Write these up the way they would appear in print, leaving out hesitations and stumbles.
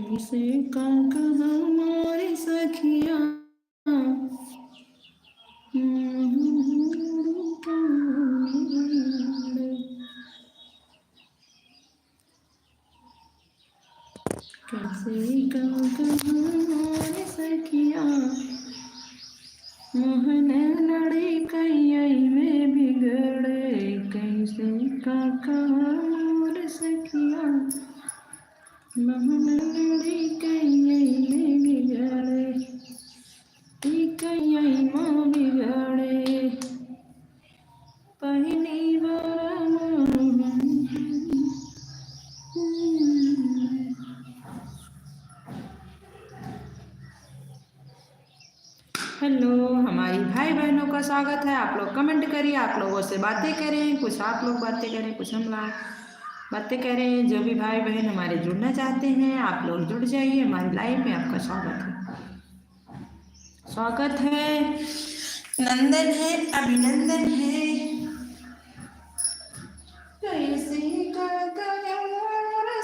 कैसे का हमारी सखिया कैसे का हमारी सखिया मोहन लड़ी कैय में बिगड़े कैसे का मोर सखिया मोहन लड़ी कैय में बिगड़े कैय माँ बिगड़े पहली बार हेलो हमारी भाई बहनों का स्वागत है। आप लोग कमेंट करिए, आप लोगों से बातें करें, कुछ आप लोग बातें करें, कुछ हम लोग बातें करें। जो भी भाई बहन हमारे जुड़ना चाहते हैं आप लोग जुड़ जाइए। हमारी लाइव में आपका स्वागत है, नंदन है, अभिनंदन है। कैसे का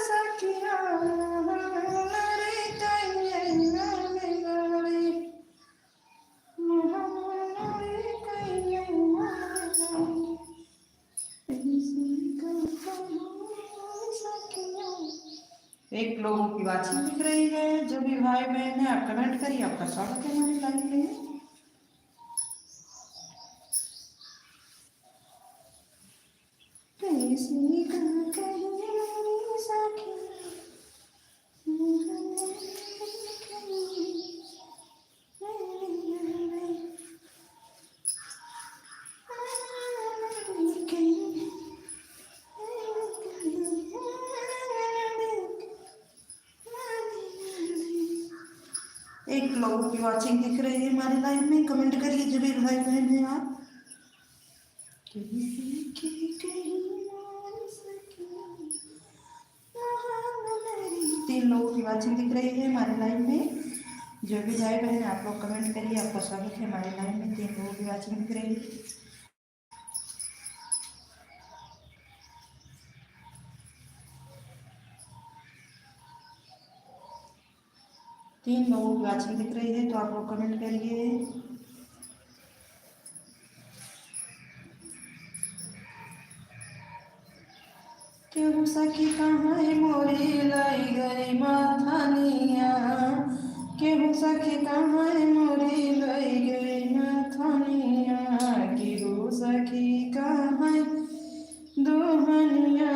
सखिया रे एक लोगों की वाचिंग दिख रही है। जो भी भाई बहन है आप कमेंट करिए, आपका स्वागत है हमारी लाइव में। एक लोगों की वाचिंग दिख रही है हमारे लाइव में। कमेंट करिए जो भी भाई बहन है आप। तीन लोगों की वाचिंग दिख रही है हमारे लाइव में। जो भी भाई बहन आप लोग कमेंट करिए, आपका स्वागत है हमारे लाइव में। तीन लोगों की वाचिंग दिख रही है। तीन लोगों की वाचिंग दिख रही है तो आप लोग कमेंट करिए। क्यों सखी कहाँ है मोरी लाई गई माथानिया, क्यों सखी कहाँ है मोरी लाई गई माथानिया, क्यों सखी कहाँ है दुहनिया,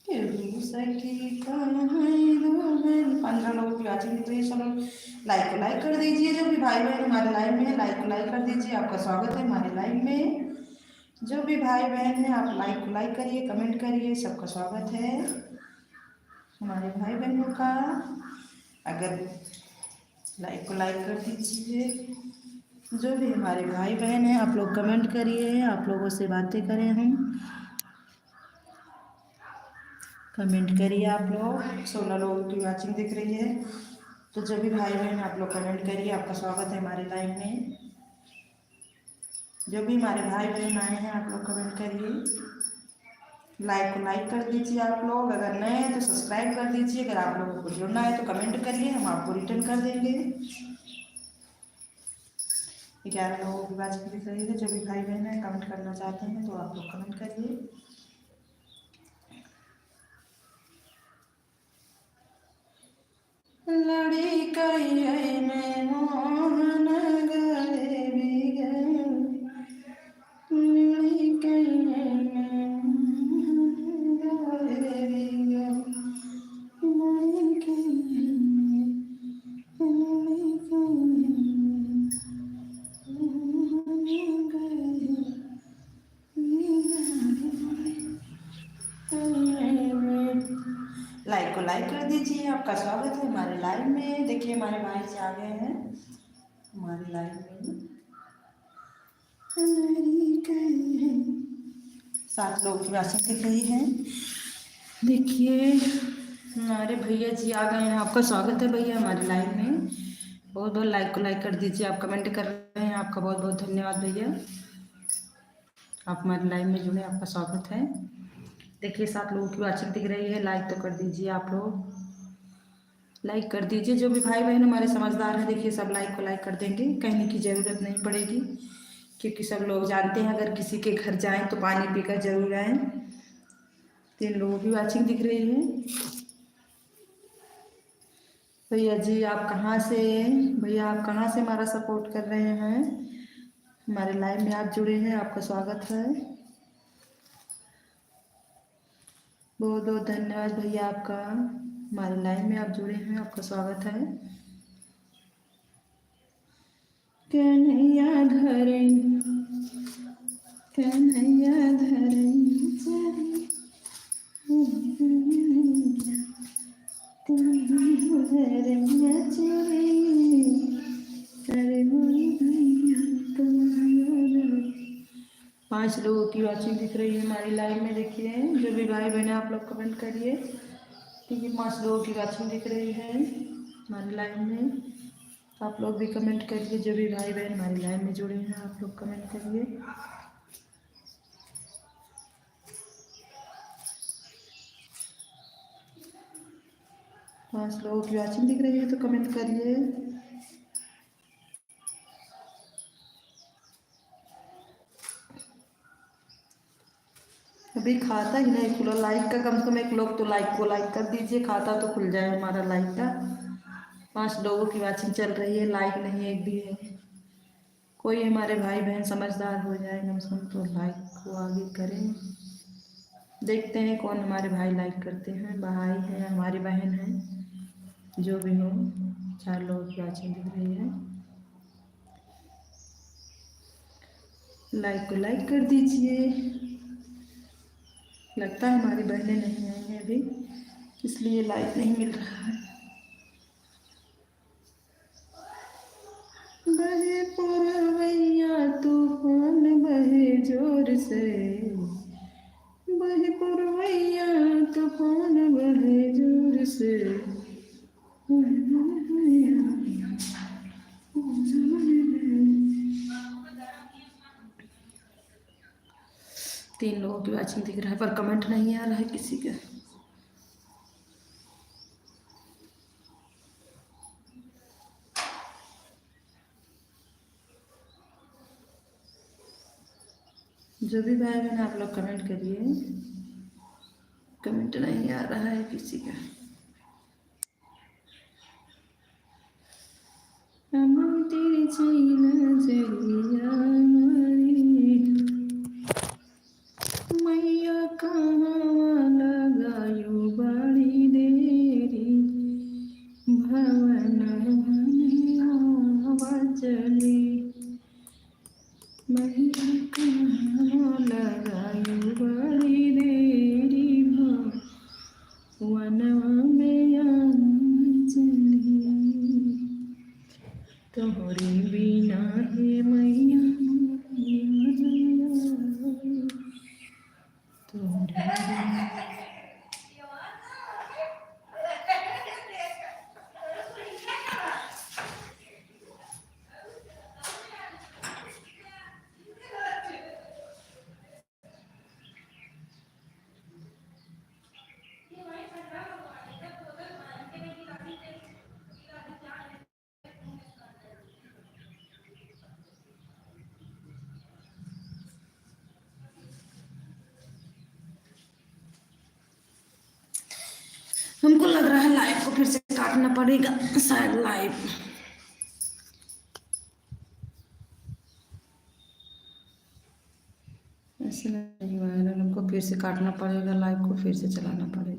क्यों सखी कहाँ है दुहनिया। 15 लोगों की वाचिंग दिख रही है। चलो लाइक को लाइक कर दीजिए। जो भी भाई बहन हमारे लाइव में है लाइक को लाइक कर दीजिए। आपका स्वागत है हमारे लाइव में। जो भी भाई बहन है आप लाइक को लाइक करिए, कमेंट करिए, सबका स्वागत है हमारे भाई बहनों का। अगर लाइक को लाइक कर दीजिए। जो भी हमारे भाई बहन हैं आप लोग कमेंट करिए, आप लोगों से बातें करें हम। कमेंट करिए आप लोग। 16 लोगों की वाचिंग दिख रही है तो जो भी भाई बहन आप लोग कमेंट करिए, आपका स्वागत है हमारे लाइव में। जो भी हमारे भाई बहन आए हैं आप लोग कमेंट करिए, लाइक को लाइक कर दीजिए आप लोग। अगर नए हैं तो सब्सक्राइब कर दीजिए। अगर आप लोगों को जुड़ना है तो कमेंट करिए, हम आपको रिटर्न कर देंगे। 11 लोगों की बात दिख रही है। जो भी भाई बहन है कमेंट करना चाहते हैं तो आप लोग कमेंट करिए। लड़ी कई में मोहन गले बिगड़, लड़ी कई में गले बिगड़, लड़ी कई में, लड़ी कई में। लाइक को लाइक कर दीजिए। आपका स्वागत है हमारे लाइव में। देखिए हमारे भाई से आ गए हैं हमारे लाइव में। 7 लोग की वाचिंग दिख रही है। देखिए हमारे भैया जी आ गए हैं। आपका स्वागत है भैया हमारे लाइव में। बहुत बहुत लाइक को लाइक कर दीजिए। आप कमेंट कर रहे हैं, आपका बहुत बहुत धन्यवाद भैया। आप हमारे लाइव में जुड़े, आपका स्वागत है। देखिए 7 लोगों की वाचिंग दिख रही है, लाइक तो कर दीजिए आप लोग, लाइक कर दीजिए। जो भी भाई बहन हमारे समझदार हैं देखिए सब लाइक को लाइक कर देंगे, कहने की ज़रूरत नहीं पड़ेगी, क्योंकि सब लोग जानते हैं अगर किसी के घर जाएं तो पानी पीकर जरूर आएँ। 3 लोगों की वाचिंग दिख रही है। भैया जी आप कहाँ से, भैया आप कहाँ से हमारा सपोर्ट कर रहे हैं, हमारे लाइव में आप जुड़े हैं, आपका स्वागत है। बहुत बहुत धन्यवाद भैया आपका, हमारे लाइव में आप जुड़े हैं, आपका स्वागत है। कन्हैया धरई, कन्हैया धरई पांच लोगों की वाचिंग दिख रही है हमारी लाइव में। देखिए जो भी भाई बहन आप लोग कमेंट करिए, क्योंकि 5 लोगों की वाचिंग दिख रही है हमारी लाइव में। आप लोग भी कमेंट करिए, जो भी भाई बहन हमारी लाइव में जुड़े हैं आप लोग कमेंट करिए। 5 लोगों की वाचिंग दिख रही है तो कमेंट करिए। अभी खाता ही नहीं खुला लाइक का, कम से कम 1 लोग तो लाइक को लाइक कर दीजिए, खाता तो खुल जाए हमारा लाइक का। 5 लोगों की वाचिंग चल रही है, लाइक नहीं एक भी है। कोई हमारे भाई बहन समझदार हो जाए कम से कम तो लाइक को आगे करें। देखते हैं कौन हमारे भाई लाइक करते हैं, भाई है हमारी बहन है, जो भी हो। 4 लोगों की वाचिंग दिख रही है, लाइक को लाइक कर दीजिए। लगता है हमारी बहनें नहीं आई हैं अभी, इसलिए लाइक नहीं मिल रहा है। बहे पुरवैया तूफान बहे जोर से, बहे पुरवैया तूफान बहे जोर से, 3 लोगों की वाचिंग दिख रहा है पर कमेंट नहीं आ रहा है किसी का। जो भी भाई बहन आप लोग कमेंट करिए, कमेंट नहीं आ रहा है किसी का। अमन तेरी चैन जरिया मैया कहाँ लगायो बड़ी देरी, भवन चली मैया कहाँ लगायो बड़ी देरी, भवन में चली, तोहरे बिना है मैया तोहरे बिना। हमको लग रहा है लाइव को फिर से काटना पड़ेगा, शायद लाइव ऐसे नहीं वायरल, हमको फिर से काटना पड़ेगा, लाइव को फिर से चलाना पड़ेगा।